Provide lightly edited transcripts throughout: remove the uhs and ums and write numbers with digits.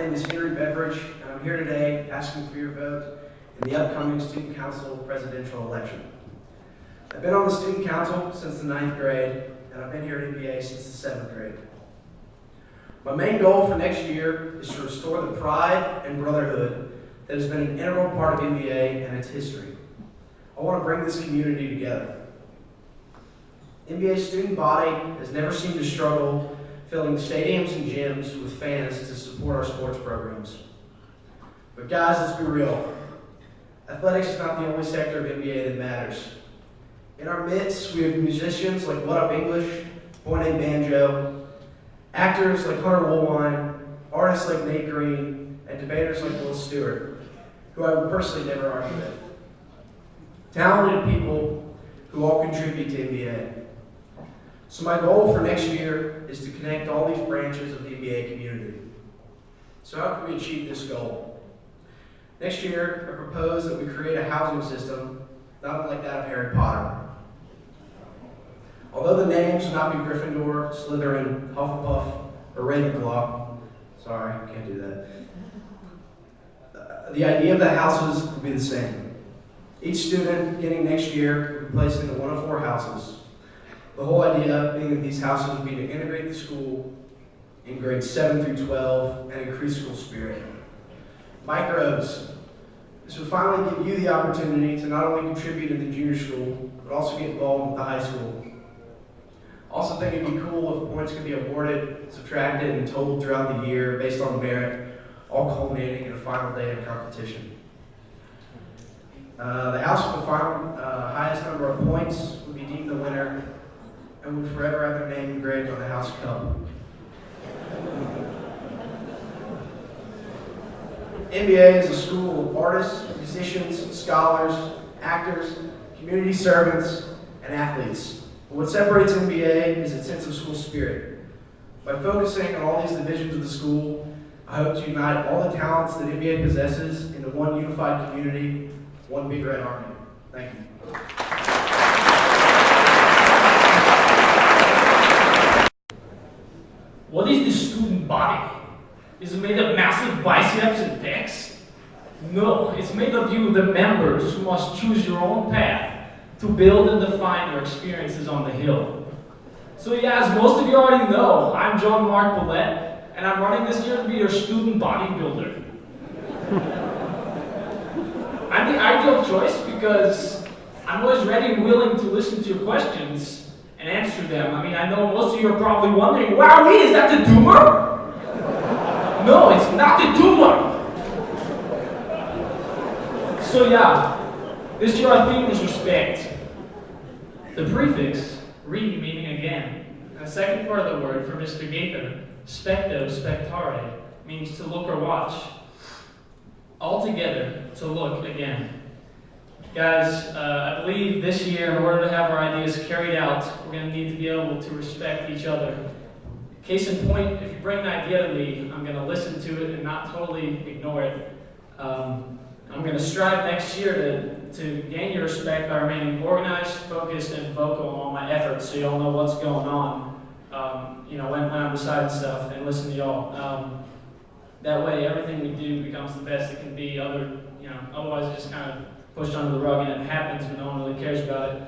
name is Beveridge, and I'm here today asking for your vote in the upcoming Student Council presidential election. I've been on the Student Council since the 9th grade, and I've been here at MBA since the 7th grade. My main goal for next year is to restore the pride and brotherhood that has been an integral part of MBA and its history. I want to bring this community together. MBA's student body has never seemed to struggle filling stadiums and gyms with fans to support our sports programs. But guys, let's be real. Athletics is not the only sector of MBA that matters. In our midst, we have musicians like What Up English, Boy Named Banjo, actors like Hunter Woolwine, artists like Nate Green, and debaters like Will Stewart, who I would personally never argue with. Talented people who all contribute to MBA. So my goal for next year is to connect all these branches of the MBA community. So how can we achieve this goal? Next year, I propose that we create a housing system not unlike that of Harry Potter. Although the names will not be Gryffindor, Slytherin, Hufflepuff, or Ravenclaw, sorry, can't do that. The idea of the houses will be the same. Each student beginning next year will be placed into one of 4 houses. The whole idea being that these houses would be to integrate the school in grades 7 through 12 and increase school spirit. Microbes. This would finally give you the opportunity to not only contribute in the junior school, but also get involved with the high school. Also think it'd be cool if points could be awarded, subtracted, and totaled throughout the year based on merit, all culminating in a final day of competition. The house with the final highest number of points would be deemed the winner and would forever have their name engraved on the house cup. MBA is a school of artists, musicians, scholars, actors, community servants, and athletes. But what separates MBA is its sense of school spirit. By focusing on all these divisions of the school, I hope to unite all the talents that MBA possesses into one unified community, one big red army. Thank you. What is the student body? Is it made of massive biceps and pecs? No, it's made of you, the members, who must choose your own path to build and define your experiences on the hill. So yeah, as most of you already know, I'm Mark Collette, and I'm running this year to be your student bodybuilder. I'm the ideal choice because I'm always ready and willing to listen to your questions and answer them. I mean, I know most of you are probably wondering, wow, wait, is that the tumor? No, it's not the tumor. So yeah, this year our theme is respect. The prefix, re meaning again, and the second part of the word for Mr. Gaither, specto, spectare, means to look or watch. Altogether, to look again. Guys, I believe this year, in order to have our ideas carried out, we're going to need to be able to respect each other. Case in point, if you bring an idea to me, I'm going to listen to it and not totally ignore it. I'm going to strive next year to gain your respect by remaining organized, focused, and vocal on all my efforts, so y'all know what's going on. When I'm deciding stuff, and listen to y'all. That way, everything we do becomes the best it can be. Otherwise, it's just kind of pushed under the rug, and it happens, but no one really cares about it.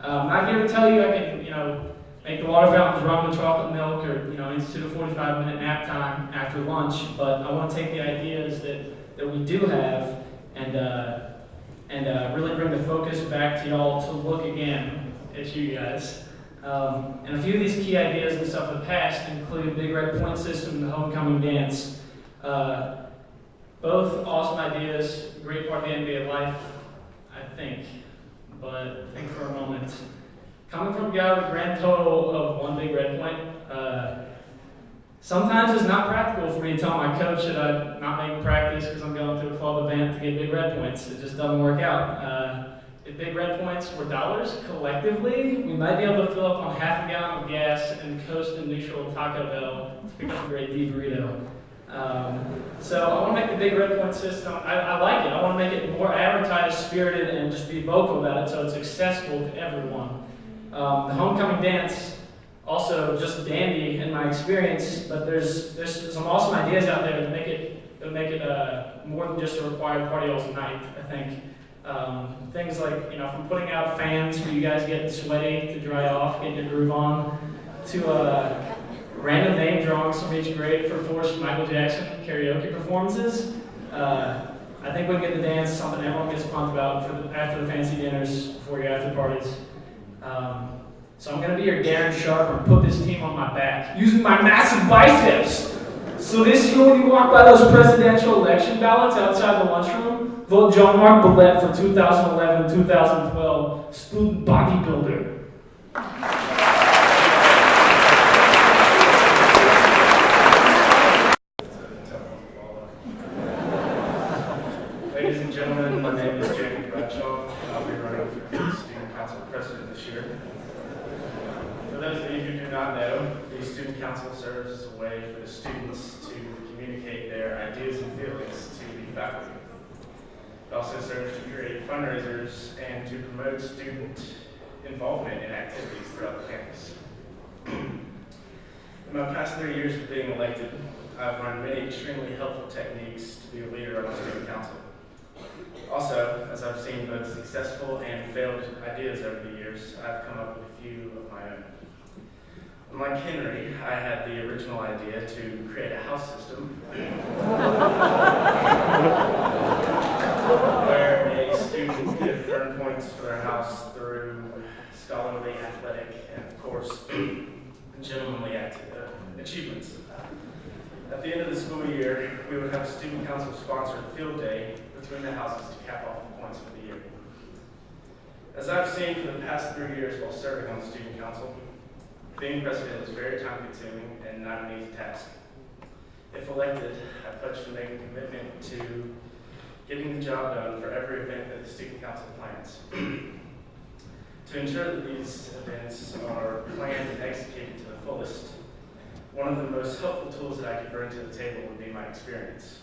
I'm not here to tell you I can, make the water fountains run with chocolate milk, or institute a 45-minute nap time after lunch. But I want to take the ideas that we do have and really bring the focus back to y'all to look again at you guys. And a few of these key ideas and stuff in the past include Big Red Point System and the Homecoming Dance. Both awesome ideas, great part of the NBA life, I think. But think for a moment. Coming from a guy with a grand total of 1 Big Red Point, sometimes it's not practical for me to tell my coach that I'm not making practice because I'm going to a club event to get Big Red Points. It just doesn't work out. If Big Red Points were dollars, collectively, we might be able to fill up on half a gallon of gas and coast in neutral Taco Bell to pick up a great D burrito. So I want to make the Big Red Point system, I like it. I want to make it more advertised, spirited, and just be vocal about it so it's accessible to everyone. The Homecoming Dance, also just dandy in my experience, but there's some awesome ideas out there that make it more than just a required party all night, I think. Things like, from putting out fans for you guys getting sweaty to dry off, getting your groove on, to random name drawings from each grade for forced Michael Jackson karaoke performances. I think we can get the dance something everyone gets pumped about after the fancy dinners, before your after parties. So I'm going to be your Darren Sharp and put this team on my back, using my massive biceps. So this year when you walk by those presidential election ballots outside the lunchroom, vote John Mark Collette for 2011-2012 student bodybuilder. Ladies and gentlemen, my name is Jamie Bradshaw. I'll be running for Student Council President this year. For those of you who do not know, the Student Council serves as a way for the students to communicate their ideas and feelings to the faculty. It also serves to create fundraisers and to promote student involvement in activities throughout the campus. In my past 3 years of being elected, I've learned many extremely helpful techniques to be a leader on the Student Council. Also, as I've seen both successful and failed ideas over the years, I've come up with a few of my own. Unlike Henry, I had the original idea to create a house system where a student could earn points for their house through scholarly, athletic, and of course, gentlemanly achievements. At the end of the school year, we would have a Student Council-sponsored field day between the houses to cap off the points for the year. As I've seen for the past 3 years while serving on the Student Council, being president is very time-consuming and not an easy task. If elected, I pledge to make a commitment to getting the job done for every event that the Student Council plans. To ensure that these events are planned and executed to the fullest, one of the most helpful tools that I could bring to the table would be my experience.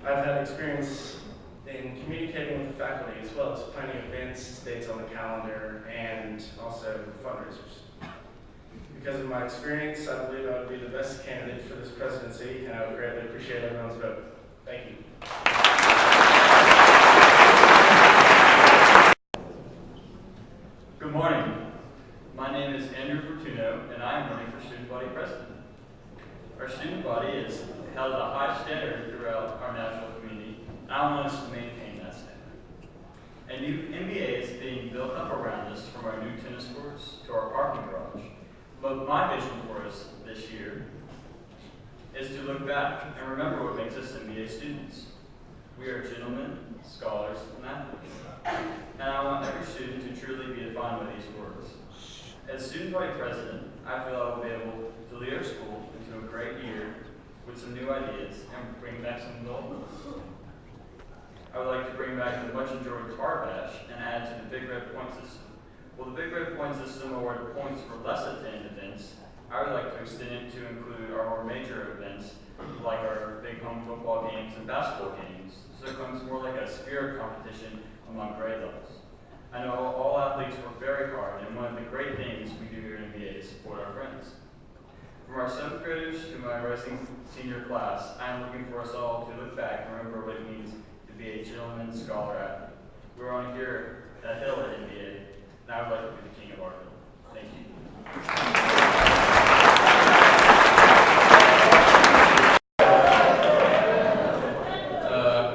I've had experience in communicating with the faculty as well as planning events, dates on the calendar, and also fundraisers. Because of my experience, I believe I would be the best candidate for this presidency, and I would greatly appreciate everyone's vote. Thank you. Good morning. My name is Andrew Fortuno, and I am running for Student Body President. Our student body is held at a high standard throughout our national community, and I want us to maintain that standard. A new NBA is being built up around us, from our new tennis courts to our parking garage. But my vision for us this year is to look back and remember what makes us NBA students. We are gentlemen, scholars, and athletes. And I want every student to truly be defined by these words. As student body president, I feel I will be able to lead our school into a great year with some new ideas and bring back some goals. I would like to bring back the much enjoyed tar bash and add to the Big Red Point system. While the Big Red Point system awarded points for less attended events, I would like to extend it to include our more major events like our big home football games and basketball games, so it becomes more like a spirit competition among grade levels. I know all athletes work very hard, and one of the great things we do here at NBA is support our friends. From our 7th graders to my rising senior class, I am looking for us all to look back and remember what it means to be a gentleman scholar athlete. We're on here a hill at NBA, and I would like to be the king of our hill. Thank you.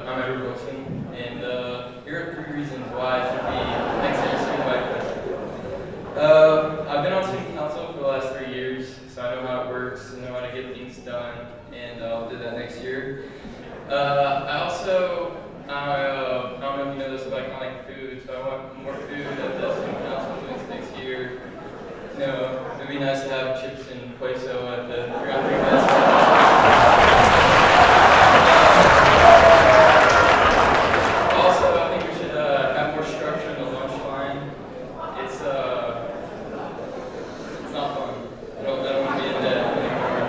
I'm Edward Wilson, and here are 3 reasons why I should be next year's student body president. I've been on student council for the last 3 years, so I know how it works, I know how to get things done, and I'll do that next year. I don't know if you know this, but I like food, so I want more food at the student council meetings next year. You know, it'd be nice to have chips and queso at the 3-on-3 basketball. Also, I think we should have more structure in the lunch line. It's not fun. I don't want to be in debt anymore.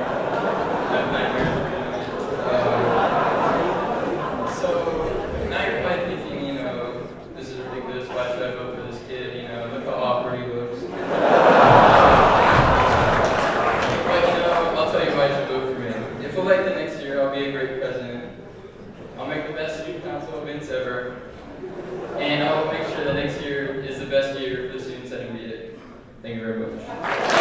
I have nightmares of doing it. So now you're probably thinking, you know, this is ridiculous. Why should I vote for this kid? You know, look how awkward he looks. best student council events ever, and I will make sure that next year is the best year for the students at MBA. Thank you very much.